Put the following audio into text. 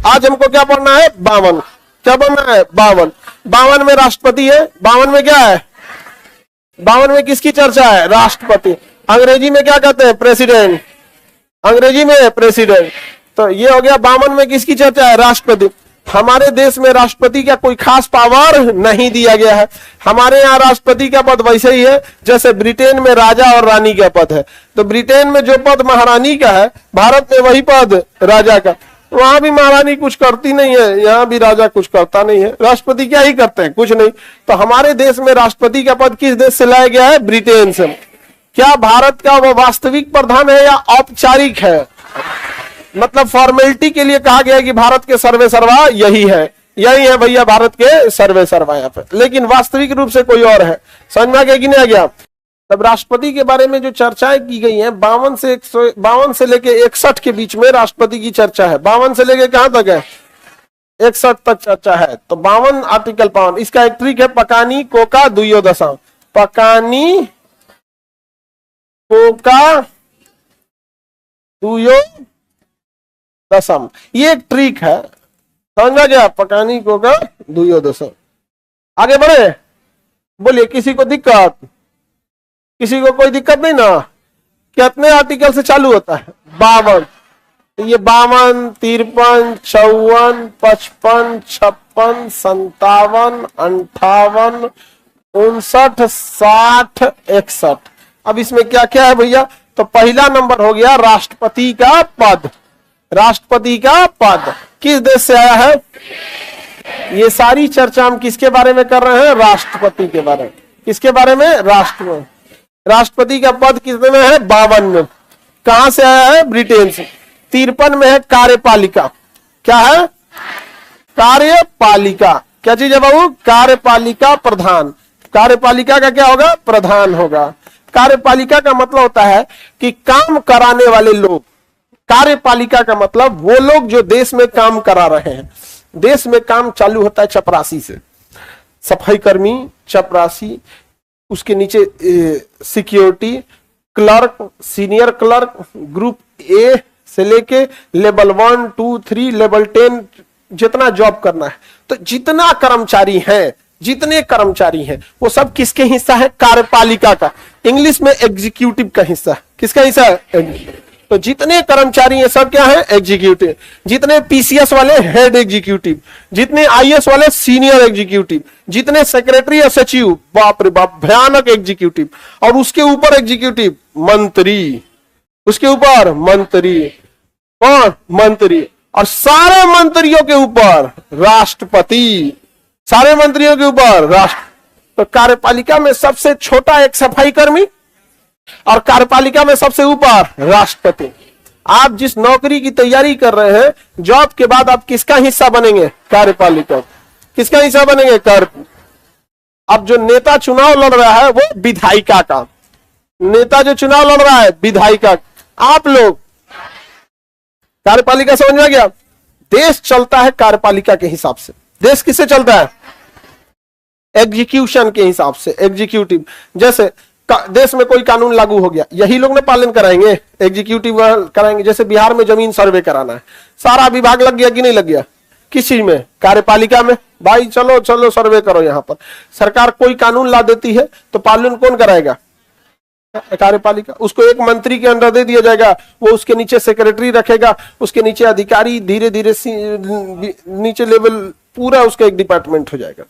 आज हमको क्या पढ़ना है? 52। क्या पढ़ना है? 52। 52 में राष्ट्रपति है। 52 में क्या है? 52 में किसकी चर्चा है? राष्ट्रपति। अंग्रेजी में क्या कहते हैं? प्रेसिडेंट। अंग्रेजी में प्रेसिडेंट। तो ये हो गया 52 में किसकी चर्चा है? राष्ट्रपति। हमारे देश में राष्ट्रपति का कोई खास पावर नहीं दिया गया है। हमारे यहाँ राष्ट्रपति का पद वैसे ही है जैसे ब्रिटेन में राजा और रानी का पद है। तो ब्रिटेन में जो पद महारानी का है, भारत में वही पद राजा का। वहां भी महारानी कुछ करती नहीं है, यहाँ भी राजा कुछ करता नहीं है। राष्ट्रपति क्या ही करते हैं? कुछ नहीं। तो हमारे देश में राष्ट्रपति का पद किस देश से लाया गया है? ब्रिटेन से। क्या भारत का वो वास्तविक प्रधान है या औपचारिक है? मतलब फॉर्मेलिटी के लिए कहा गया है कि भारत के सर्वे सर्वा यही है, यही है भैया भारत के सर्वे सर्वा यहाँ पे, लेकिन वास्तविक रूप से कोई और है। समझ में आ गया कि नहीं आ गया? तब राष्ट्रपति के बारे में जो चर्चाएं की गई हैं 52 से लेके 61 के बीच में राष्ट्रपति की चर्चा है। 52 से लेके कहां तक है? 61 तक चर्चा है। तो 52 आर्टिकल 52। इसका एक ट्रिक है, पकानी कोका दुयो दशा। पकानी कोका दुयो दशम, ये एक ट्रिक है। समझा गया? पकानी कोका दुयो दशम। आगे बढ़े, बोलिए किसी को दिक्कत? किसी को कोई दिक्कत नहीं ना? कितने आर्टिकल से चालू होता है? 52। तो ये 52, 53, 54, 55, 56, 57, 58, 59, 60, 61। अब इसमें क्या क्या है भैया? तो पहला नंबर हो गया राष्ट्रपति का पद। राष्ट्रपति का पद किस देश से आया है? ये सारी चर्चा हम किसके बारे में कर रहे हैं? राष्ट्रपति के बारे में। किसके बारे में? राष्ट्रपति का पद किसने में है? 52 में। कहां से आया है? ब्रिटेन से। 53 में है कार्यपालिका। क्या है? कार्यपालिका। क्या चीज है बाबू? कार्यपालिका प्रधान। कार्यपालिका का क्या होगा? प्रधान होगा। कार्यपालिका का मतलब होता है कि काम कराने वाले लोग। कार्यपालिका का मतलब वो लोग जो देश में काम करा रहे हैं। देश में काम चालू होता है चपरासी से, सफाई कर्मी, चपरासी, उसके नीचे security, clerk, senior clerk, group A से लेके लेवल 1, 2, 3, लेवल 10 जितना जॉब करना है। तो जितना कर्मचारी हैं, जितने कर्मचारी हैं वो सब किसके हिस्सा है? कार्यपालिका का। इंग्लिश में एग्जीक्यूटिव का हिस्सा। किसका हिस्सा है? तो जितने कर्मचारी हैं सब क्या है? एग्जीक्यूटिव। जितने पीसीएस वाले हेड एग्जीक्यूटिव, जितने आईएएस वाले सीनियर एग्जीक्यूटिव, जितने सेक्रेटरी या सचिव, बाप रे बाप भयानक एग्जीक्यूटिव, और उसके ऊपर एग्जीक्यूटिव मंत्री, उसके ऊपर मंत्री, कौन? मंत्री, और सारे मंत्रियों के ऊपर राष्ट्रपति, सारे मंत्रियों के ऊपर राष्ट्र। तो कार्यपालिका में सबसे छोटा एक सफाई कर्मी और कार्यपालिका में सबसे ऊपर राष्ट्रपति। आप जिस नौकरी की तैयारी कर रहे हैं, जॉब के बाद आप किसका हिस्सा बनेंगे? कार्यपालिका। किसका हिस्सा बनेंगे? अब जो नेता चुनाव लड़ रहा है वो विधायिका का। नेता जो चुनाव लड़ रहा है विधायिका। आप लोग कार्यपालिका। समझ में आ गया? देश चलता है कार्यपालिका के हिसाब से। देश किससे चलता है? एग्जीक्यूशन के हिसाब से, एग्जीक्यूटिव। जैसे देश में कोई कानून लागू हो गया, यही लोग ने पालन कराएंगे, एग्जीक्यूटिव कराएंगे। जैसे बिहार में जमीन सर्वे कराना है, सारा विभाग लग गया कि नहीं लग गया? किस चीज में? कार्यपालिका में। भाई चलो चलो सर्वे करो। यहां पर सरकार कोई कानून ला देती है तो पालन कौन कराएगा? कार्यपालिका। उसको एक मंत्री के अंडर दे दिया जाएगा, वो उसके नीचे सेक्रेटरी रखेगा, उसके नीचे अधिकारी, धीरे धीरे नीचे लेवल पूरा उसका एक डिपार्टमेंट हो जाएगा।